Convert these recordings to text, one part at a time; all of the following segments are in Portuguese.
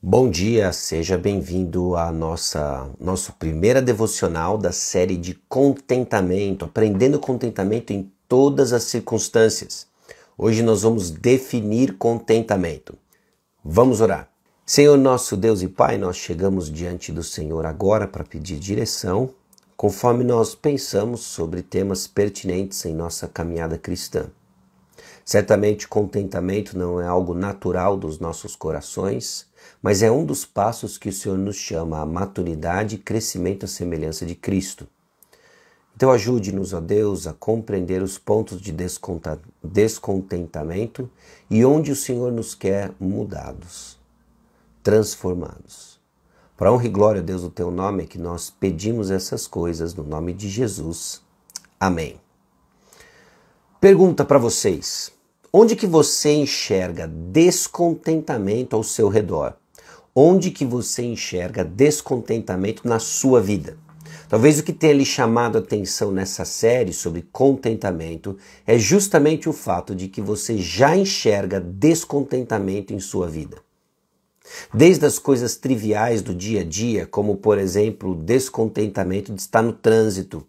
Bom dia, seja bem-vindo à nossa primeira devocional da série de contentamento, aprendendo contentamento em todas as circunstâncias. Hoje nós vamos definir contentamento. Vamos orar. Senhor nosso Deus e Pai, nós chegamos diante do Senhor agora para pedir direção, conforme nós pensamos sobre temas pertinentes em nossa caminhada cristã. Certamente contentamento não é algo natural dos nossos corações, mas é um dos passos que o Senhor nos chama à maturidade e crescimento à semelhança de Cristo. Então ajude-nos, ó Deus, a compreender os pontos de descontentamento e onde o Senhor nos quer mudados, transformados. Para a honra e glória, Deus, do Teu nome é que nós pedimos essas coisas no nome de Jesus. Amém. Pergunta para vocês. Onde que você enxerga descontentamento ao seu redor? Onde que você enxerga descontentamento na sua vida? Talvez o que tenha lhe chamado a atenção nessa série sobre contentamento é justamente o fato de que você já enxerga descontentamento em sua vida. Desde as coisas triviais do dia a dia, como por exemplo o descontentamento de estar no trânsito.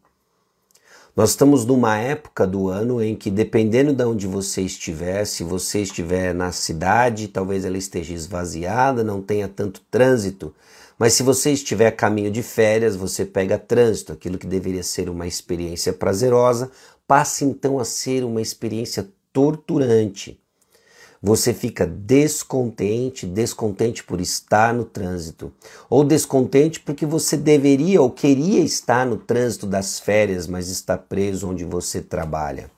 Nós estamos numa época do ano em que, dependendo de onde você estiver, se você estiver na cidade, talvez ela esteja esvaziada, não tenha tanto trânsito. Mas se você estiver a caminho de férias, você pega trânsito. Aquilo que deveria ser uma experiência prazerosa, passa então a ser uma experiência torturante. Você fica descontente por estar no trânsito, ou descontente porque você deveria ou queria estar no trânsito das férias, mas está preso onde você trabalha.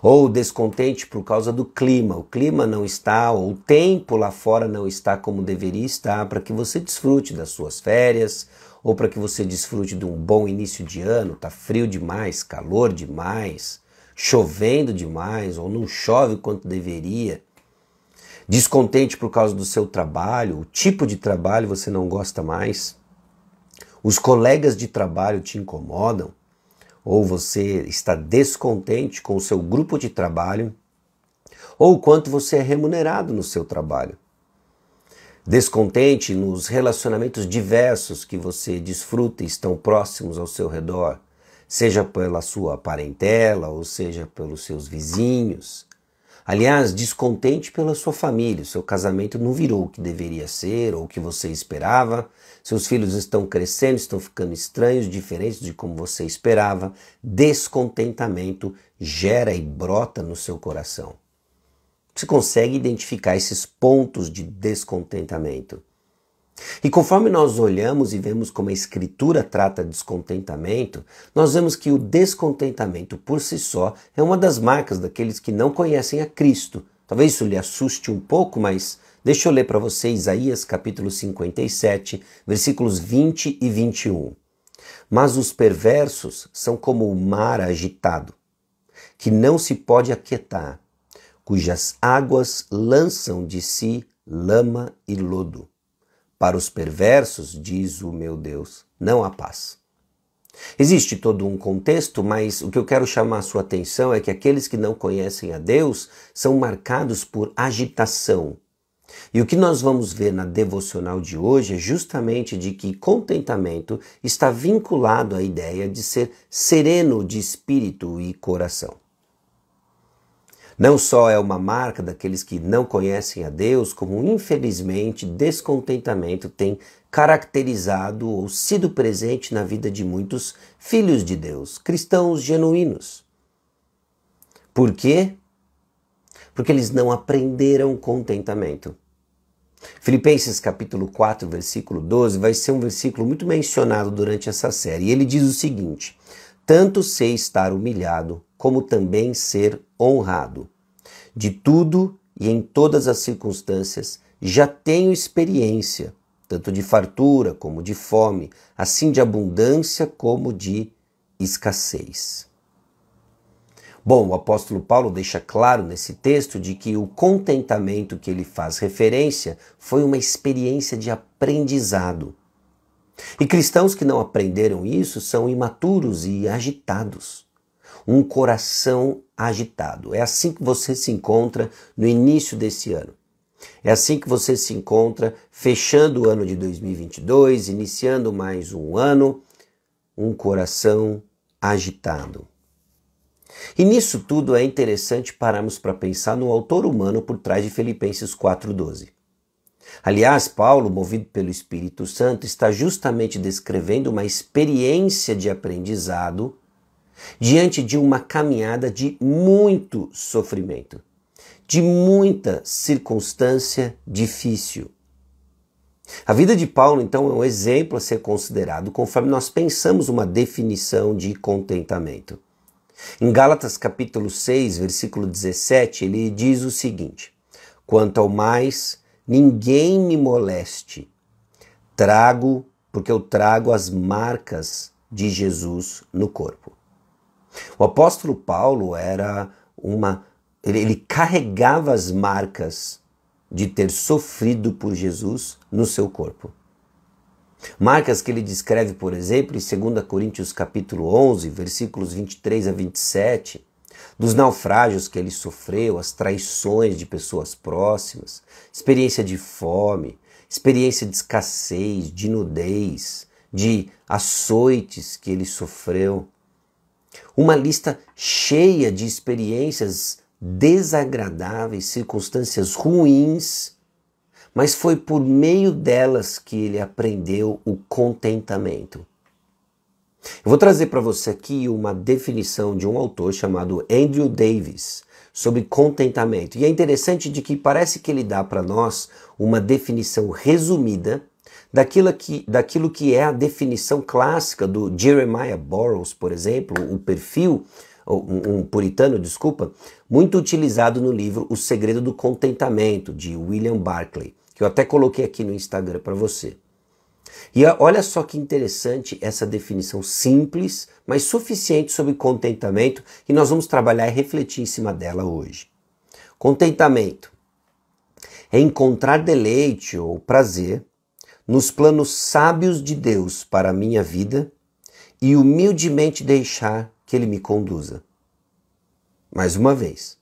Ou descontente por causa do clima, o clima não está, ou o tempo lá fora não está como deveria estar para que você desfrute das suas férias, ou para que você desfrute de um bom início de ano. Está frio demais, calor demais, chovendo demais, ou não chove quanto deveria. Descontente por causa do seu trabalho, o tipo de trabalho você não gosta mais, os colegas de trabalho te incomodam, ou você está descontente com o seu grupo de trabalho, ou o quanto você é remunerado no seu trabalho. Descontente nos relacionamentos diversos que você desfruta e estão próximos ao seu redor, seja pela sua parentela ou seja pelos seus vizinhos. Aliás, descontente pela sua família, o seu casamento não virou o que deveria ser ou o que você esperava, seus filhos estão crescendo, estão ficando estranhos, diferentes de como você esperava. Descontentamento gera e brota no seu coração. Você consegue identificar esses pontos de descontentamento. E conforme nós olhamos e vemos como a Escritura trata descontentamento, nós vemos que o descontentamento por si só é uma das marcas daqueles que não conhecem a Cristo. Talvez isso lhe assuste um pouco, mas deixa eu ler para você Isaías capítulo 57, versículos 20 e 21. Mas os perversos são como o mar agitado, que não se pode aquietar, cujas águas lançam de si lama e lodo. Para os perversos, diz o meu Deus, não há paz. Existe todo um contexto, mas o que eu quero chamar a sua atenção é que aqueles que não conhecem a Deus são marcados por agitação. E o que nós vamos ver na devocional de hoje é justamente de que contentamento está vinculado à ideia de ser sereno de espírito e coração. Não só é uma marca daqueles que não conhecem a Deus, como infelizmente descontentamento tem caracterizado ou sido presente na vida de muitos filhos de Deus, cristãos genuínos. Por quê? Porque eles não aprenderam contentamento. Filipenses capítulo 4, versículo 12, vai ser um versículo muito mencionado durante essa série. E ele diz o seguinte: tanto sei estar humilhado, como também ser honrado. De tudo e em todas as circunstâncias já tenho experiência, tanto de fartura como de fome, assim de abundância como de escassez. Bom, o apóstolo Paulo deixa claro nesse texto de que o contentamento que ele faz referência foi uma experiência de aprendizado. E cristãos que não aprenderam isso são imaturos e agitados. Um coração agitado. É assim que você se encontra no início desse ano. É assim que você se encontra fechando o ano de 2022, iniciando mais um ano, um coração agitado. E nisso tudo é interessante pararmos para pensar no autor humano por trás de Filipenses 4,12. Aliás, Paulo, movido pelo Espírito Santo, está justamente descrevendo uma experiência de aprendizado diante de uma caminhada de muito sofrimento, de muita circunstância difícil. A vida de Paulo, então, é um exemplo a ser considerado conforme nós pensamos uma definição de contentamento. Em Gálatas capítulo 6, versículo 17, ele diz o seguinte: quanto ao mais, ninguém me moleste, porque eu trago as marcas de Jesus no corpo. O apóstolo Paulo ele carregava as marcas de ter sofrido por Jesus no seu corpo. Marcas que ele descreve, por exemplo, em 2 Coríntios capítulo 11, versículos 23 a 27, dos naufrágios que ele sofreu, as traições de pessoas próximas, experiência de fome, experiência de escassez, de nudez, de açoites que ele sofreu. Uma lista cheia de experiências desagradáveis, circunstâncias ruins, mas foi por meio delas que ele aprendeu o contentamento. Eu vou trazer para você aqui uma definição de um autor chamado Andrew Davis sobre contentamento. E é interessante de que parece que ele dá para nós uma definição resumida daquilo que é a definição clássica do Jeremiah Burroughs, por exemplo, um puritano, muito utilizado no livro O Segredo do Contentamento, de William Barclay, que eu até coloquei aqui no Instagram para você. E olha só que interessante essa definição simples, mas suficiente sobre contentamento, e nós vamos trabalhar e refletir em cima dela hoje. Contentamento é encontrar deleite ou prazer nos planos sábios de Deus para a minha vida e humildemente deixar que Ele me conduza. Mais uma vez,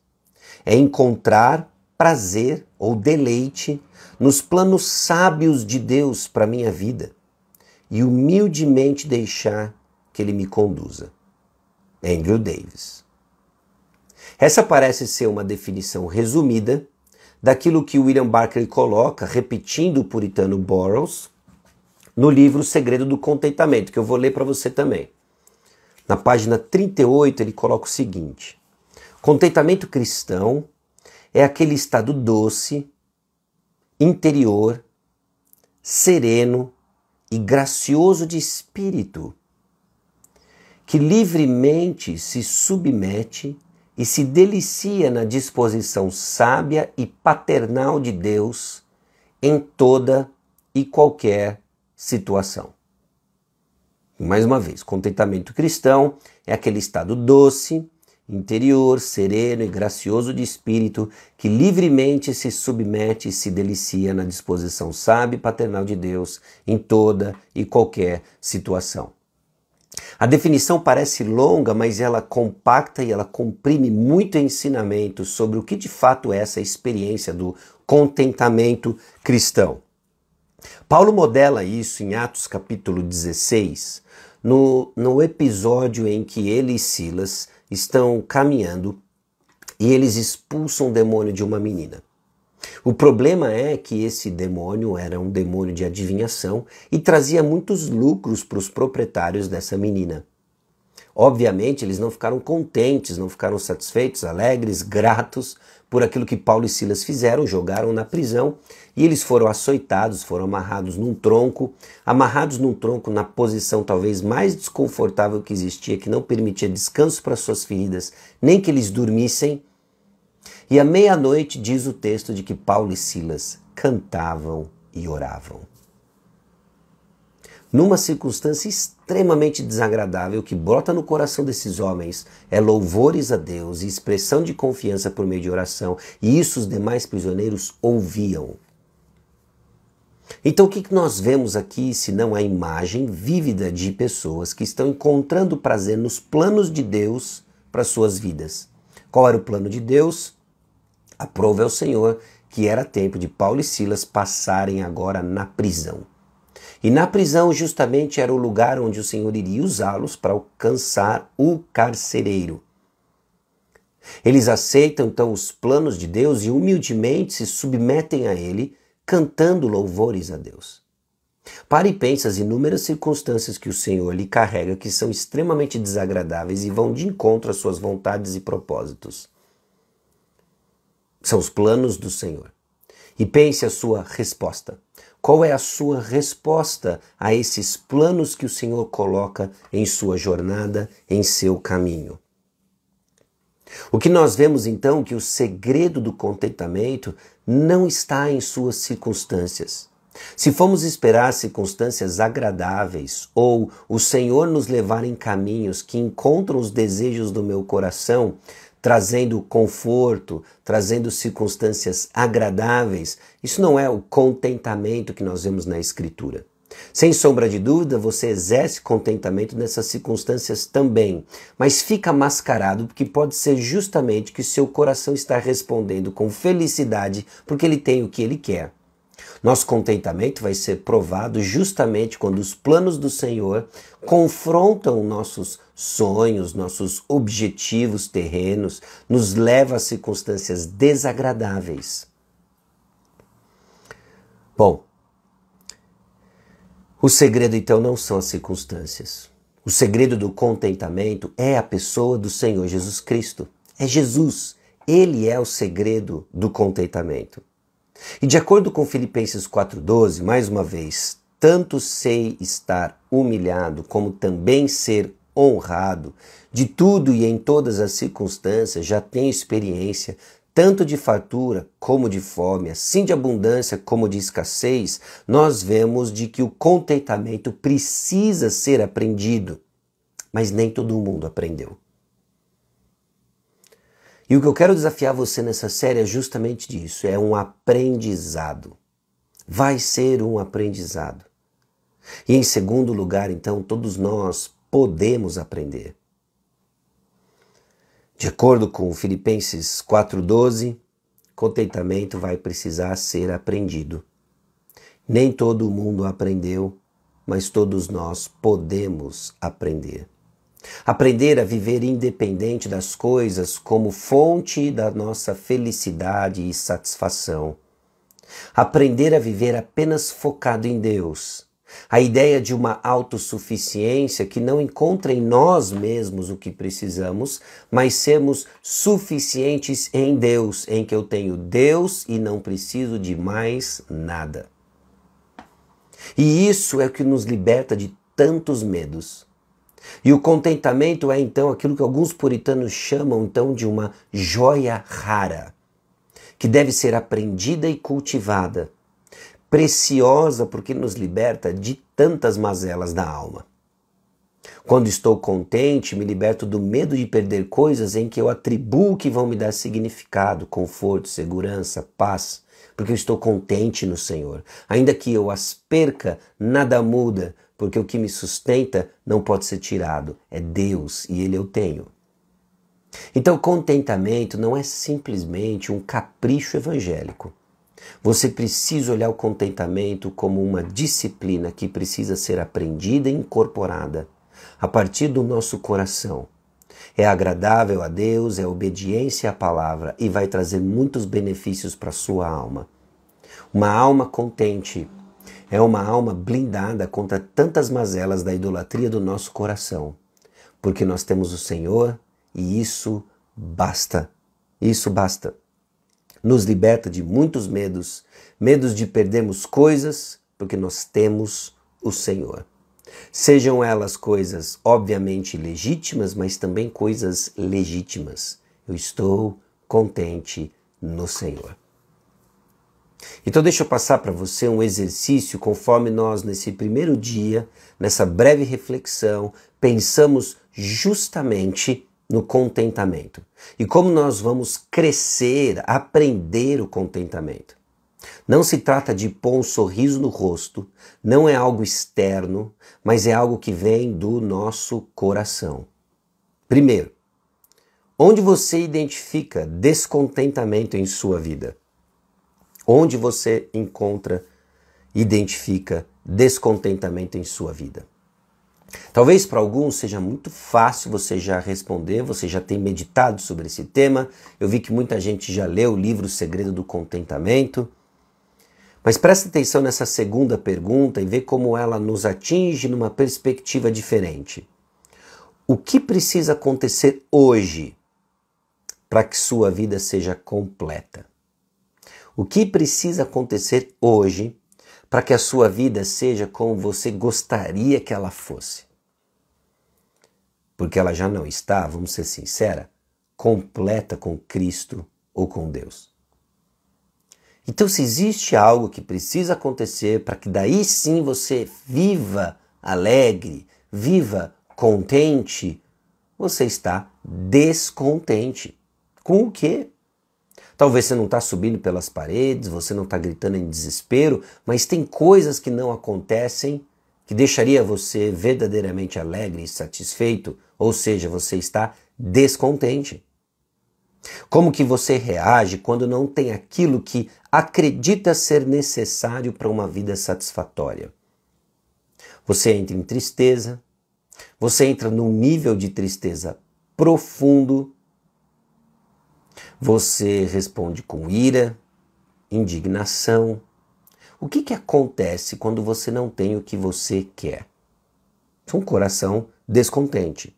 é encontrar prazer ou deleite nos planos sábios de Deus para a minha vida e humildemente deixar que Ele me conduza. Andrew Davis. Essa parece ser uma definição resumida daquilo que William Barclay coloca, repetindo o puritano Burroughs, no livro O Segredo do Contentamento, que eu vou ler para você também. Na página 38 ele coloca o seguinte: contentamento cristão é aquele estado doce, interior, sereno e gracioso de espírito, que livremente se submete e se delicia na disposição sábia e paternal de Deus em toda e qualquer situação. Mais uma vez, contentamento cristão é aquele estado doce, interior, sereno e gracioso de espírito que livremente se submete e se delicia na disposição sábia e paternal de Deus em toda e qualquer situação. A definição parece longa, mas ela compacta e ela comprime muito ensinamento sobre o que de fato é essa experiência do contentamento cristão. Paulo modela isso em Atos capítulo 16, no episódio em que ele e Silas estão caminhando e eles expulsam o demônio de uma menina. O problema é que esse demônio era um demônio de adivinhação e trazia muitos lucros para os proprietários dessa menina. Obviamente, eles não ficaram contentes, não ficaram satisfeitos, alegres, gratos por aquilo que Paulo e Silas fizeram, jogaram na prisão e eles foram açoitados, foram amarrados num tronco na posição talvez mais desconfortável que existia, que não permitia descanso para suas feridas, nem que eles dormissem. E à meia-noite diz o texto de que Paulo e Silas cantavam e oravam. Numa circunstância extremamente desagradável, o que brota no coração desses homens é louvores a Deus e expressão de confiança por meio de oração, e isso os demais prisioneiros ouviam. Então o que nós vemos aqui, se não a imagem vívida de pessoas que estão encontrando prazer nos planos de Deus para suas vidas? Qual era o plano de Deus? Aprove ao Senhor que era tempo de Paulo e Silas passarem agora na prisão. E na prisão justamente era o lugar onde o Senhor iria usá-los para alcançar o carcereiro. Eles aceitam então os planos de Deus e humildemente se submetem a Ele, cantando louvores a Deus. Pare e pense as inúmeras circunstâncias que o Senhor lhe carrega que são extremamente desagradáveis e vão de encontro às suas vontades e propósitos. São os planos do Senhor. E pense a sua resposta. Qual é a sua resposta a esses planos que o Senhor coloca em sua jornada, em seu caminho? O que nós vemos então é que o segredo do contentamento não está em suas circunstâncias. Se formos esperar circunstâncias agradáveis ou o Senhor nos levar em caminhos que encontram os desejos do meu coração, trazendo conforto, trazendo circunstâncias agradáveis, isso não é o contentamento que nós vemos na Escritura. Sem sombra de dúvida, você exerce contentamento nessas circunstâncias também, mas fica mascarado porque pode ser justamente que seu coração está respondendo com felicidade porque ele tem o que ele quer. Nosso contentamento vai ser provado justamente quando os planos do Senhor confrontam nossos sonhos, nossos objetivos terrenos, nos leva a circunstâncias desagradáveis. Bom, o segredo então não são as circunstâncias. O segredo do contentamento é a pessoa do Senhor Jesus Cristo. É Jesus. Ele é o segredo do contentamento. E de acordo com Filipenses 4,12, mais uma vez, tanto sei estar humilhado como também ser honrado, de tudo e em todas as circunstâncias já tenho experiência, tanto de fartura como de fome, assim de abundância como de escassez, nós vemos de que o contentamento precisa ser aprendido, mas nem todo mundo aprendeu. E o que eu quero desafiar você nessa série é justamente disso, é um aprendizado. Vai ser um aprendizado. E em segundo lugar, então, todos nós podemos aprender. De acordo com Filipenses 4,12, contentamento vai precisar ser aprendido. Nem todo mundo aprendeu, mas todos nós podemos aprender. Aprender a viver independente das coisas como fonte da nossa felicidade e satisfação. Aprender a viver apenas focado em Deus. A ideia de uma autossuficiência que não encontra em nós mesmos o que precisamos, mas sermos suficientes em Deus, em que eu tenho Deus e não preciso de mais nada. E isso é o que nos liberta de tantos medos. E o contentamento é então aquilo que alguns puritanos chamam então de uma joia rara, que deve ser aprendida e cultivada, preciosa porque nos liberta de tantas mazelas da alma. Quando estou contente, me liberto do medo de perder coisas em que eu atribuo que vão me dar significado, conforto, segurança, paz, porque eu estou contente no Senhor. Ainda que eu as perca, nada muda, porque o que me sustenta não pode ser tirado, é Deus e Ele eu tenho. Então, contentamento não é simplesmente um capricho evangélico. Você precisa olhar o contentamento como uma disciplina que precisa ser aprendida e incorporada a partir do nosso coração. É agradável a Deus, é obediência à palavra e vai trazer muitos benefícios para a sua alma. Uma alma contente é uma alma blindada contra tantas mazelas da idolatria do nosso coração, porque nós temos o Senhor e isso basta. Isso basta. Nos liberta de muitos medos, medos de perdermos coisas, porque nós temos o Senhor. Sejam elas coisas obviamente legítimas, mas também coisas legítimas. Eu estou contente no Senhor. Então deixa eu passar para você um exercício conforme nós nesse primeiro dia, nessa breve reflexão, pensamos justamente no contentamento. E como nós vamos crescer, aprender o contentamento. Não se trata de pôr um sorriso no rosto, não é algo externo, mas é algo que vem do nosso coração. Primeiro, onde você identifica descontentamento em sua vida? Onde você identifica descontentamento em sua vida? Talvez para alguns seja muito fácil você já responder, você já tem meditado sobre esse tema. Eu vi que muita gente já leu o livro O Segredo do Contentamento. Mas presta atenção nessa segunda pergunta e vê como ela nos atinge numa perspectiva diferente. O que precisa acontecer hoje para que sua vida seja completa? O que precisa acontecer hoje para que a sua vida seja como você gostaria que ela fosse? Porque ela já não está, vamos ser sinceros, completa com Cristo ou com Deus. Então, se existe algo que precisa acontecer para que daí sim você viva alegre, viva contente, você está descontente. Com o quê? Talvez você não está subindo pelas paredes, você não está gritando em desespero, mas tem coisas que não acontecem que deixaria você verdadeiramente alegre e satisfeito, ou seja, você está descontente. Como que você reage quando não tem aquilo que acredita ser necessário para uma vida satisfatória? Você entra em tristeza, você entra num nível de tristeza profundo, você responde com ira, indignação. O que acontece quando você não tem o que você quer? Um coração descontente.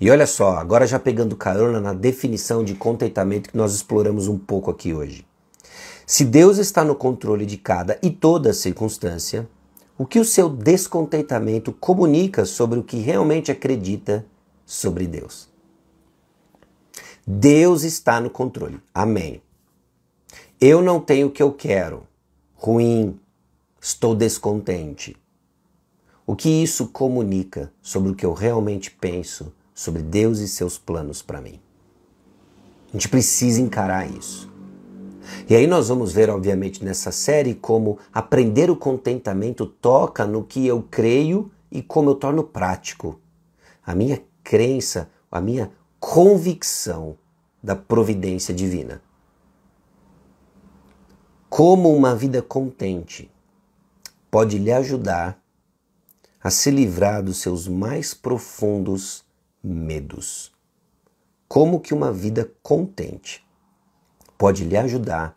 E olha só, agora já pegando carona na definição de contentamento que nós exploramos um pouco aqui hoje. Se Deus está no controle de cada e toda circunstância, o que o seu descontentamento comunica sobre o que realmente acredita sobre Deus? Deus está no controle. Amém. Eu não tenho o que eu quero. Ruim. Estou descontente. O que isso comunica sobre o que eu realmente penso sobre Deus e seus planos para mim? A gente precisa encarar isso. E aí nós vamos ver, obviamente, nessa série como aprender o contentamento toca no que eu creio e como eu torno prático. A minha crença, a minha convicção da providência divina. Como uma vida contente pode lhe ajudar a se livrar dos seus mais profundos medos. Como que uma vida contente pode lhe ajudar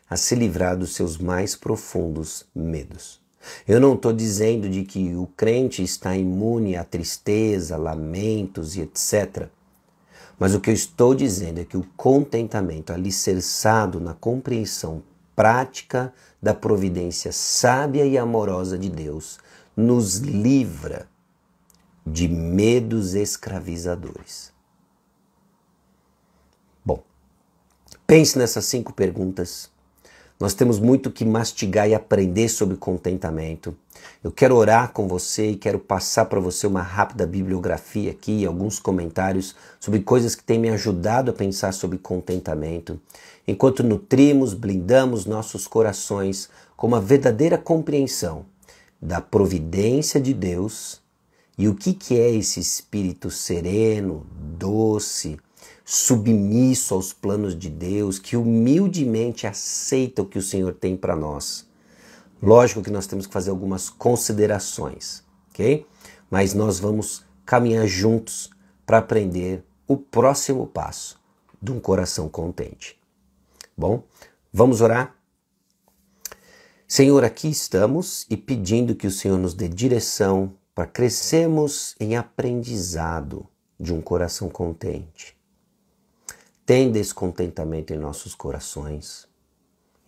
a se livrar dos seus mais profundos medos. Eu não estou dizendo de que o crente está imune à tristeza, lamentos e etc. Mas o que eu estou dizendo é que o contentamento alicerçado na compreensão prática da providência sábia e amorosa de Deus nos livra de medos escravizadores. Bom, pense nessas 5 perguntas. Nós temos muito que mastigar e aprender sobre contentamento. Eu quero orar com você e quero passar para você uma rápida bibliografia aqui, alguns comentários sobre coisas que têm me ajudado a pensar sobre contentamento, enquanto nutrimos, blindamos nossos corações com uma verdadeira compreensão da providência de Deus e o que é esse espírito sereno, doce, submisso aos planos de Deus, que humildemente aceita o que o Senhor tem para nós. Lógico que nós temos que fazer algumas considerações, ok? Mas nós vamos caminhar juntos para aprender o próximo passo de um coração contente. Bom, vamos orar? Senhor, aqui estamos e pedindo que o Senhor nos dê direção para crescermos em aprendizado de um coração contente. Tem descontentamento em nossos corações.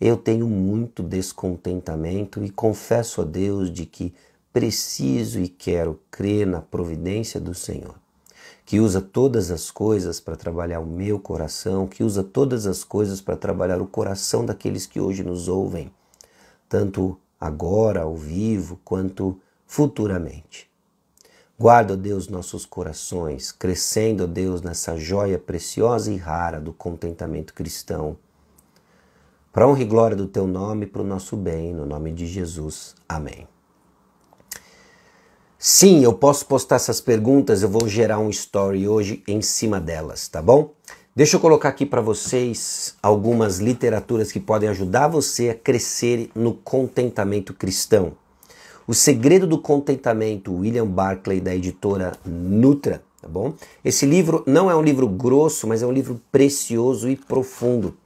Eu tenho muito descontentamento e confesso a Deus de que preciso e quero crer na providência do Senhor, que usa todas as coisas para trabalhar o meu coração, que usa todas as coisas para trabalhar o coração daqueles que hoje nos ouvem, tanto agora, ao vivo, quanto futuramente. Guarda, ó Deus, nossos corações, crescendo, ó Deus, nessa joia preciosa e rara do contentamento cristão. Para honra e glória do Teu nome e para o nosso bem, no nome de Jesus. Amém. Sim, eu posso postar essas perguntas, eu vou gerar um story hoje em cima delas, tá bom? Deixa eu colocar aqui para vocês algumas literaturas que podem ajudar você a crescer no contentamento cristão. O Segredo do Contentamento, William Barclay, da editora Nutra, tá bom? Esse livro não é um livro grosso, mas é um livro precioso e profundo.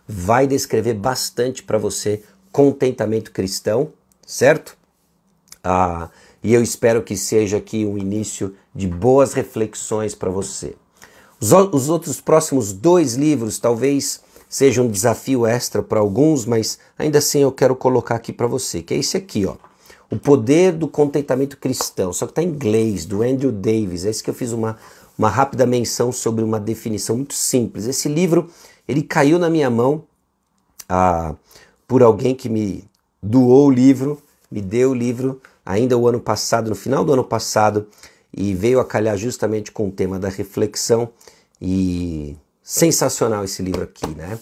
Vai descrever bastante para você contentamento cristão, certo? E eu espero que seja aqui um início de boas reflexões para você. Os outros próximos 2 livros talvez sejam um desafio extra para alguns, mas ainda assim eu quero colocar aqui para você, que é esse aqui, ó. O Poder do Contentamento Cristão, só que está em inglês, do Andrew Davis. É esse que eu fiz uma rápida menção sobre uma definição muito simples. Esse livro, ele caiu na minha mão por alguém que me doou o livro, me deu o livro ainda o ano passado, no final do ano passado, e veio a calhar justamente com o tema da reflexão. E sensacional esse livro aqui, né?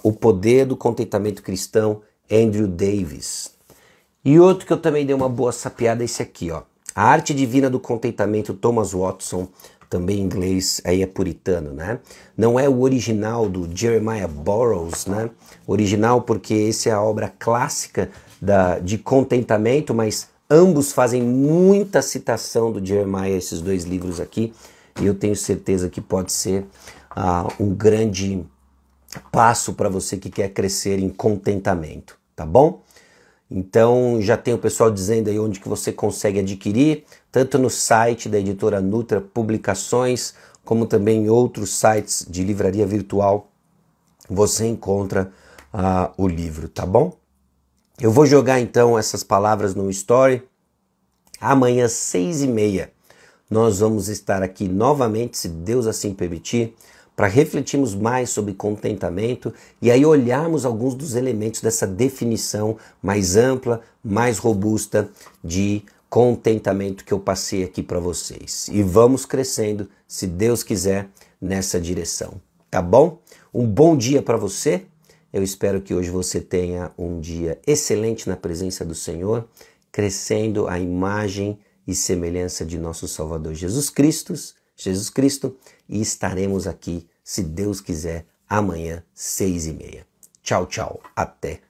O Poder do Contentamento Cristão, Andrew Davis. E outro que eu também dei uma boa sapeada é esse aqui, ó. A Arte Divina do Contentamento, Thomas Watson, também em inglês, aí é puritano, né? Não é o original do Jeremiah Burroughs, né? Original porque esse é a obra clássica de contentamento, mas ambos fazem muita citação do Jeremiah, esses 2 livros aqui, e eu tenho certeza que pode ser um grande passo para você que quer crescer em contentamento, tá bom? Então já tem o pessoal dizendo aí onde que você consegue adquirir, tanto no site da editora Nutra Publicações, como também em outros sites de livraria virtual, você encontra o livro, tá bom? Eu vou jogar então essas palavras no Story. Amanhã, 6h30, nós vamos estar aqui novamente, se Deus assim permitir, para refletirmos mais sobre contentamento e aí olharmos alguns dos elementos dessa definição mais ampla, mais robusta de contentamento que eu passei aqui para vocês. E vamos crescendo, se Deus quiser, nessa direção. Tá bom? Um bom dia para você. Eu espero que hoje você tenha um dia excelente na presença do Senhor, crescendo a imagem e semelhança de nosso Salvador Jesus Cristo, e estaremos aqui, se Deus quiser, amanhã, 6h30. Tchau, tchau. Até.